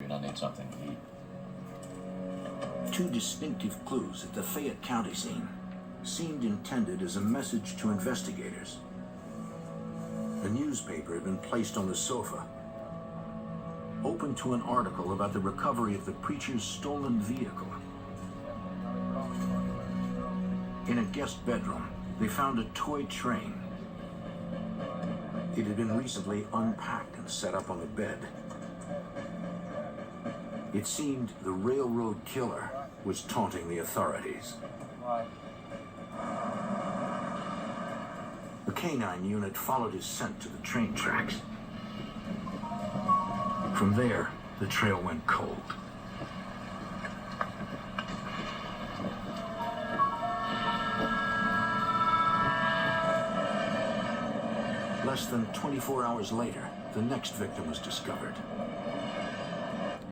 I need something to eat. Two distinctive clues at the Fayette County scene seemed intended as a message to investigators. A newspaper had been placed on the sofa, open to an article about the recovery of the preacher's stolen vehicle. In a guest bedroom, they found a toy train. It had been recently unpacked and set up on the bed. It seemed the railroad killer was taunting the authorities. The canine unit followed his scent to the train tracks. From there, the trail went cold. Less than 24 hours later, the next victim was discovered.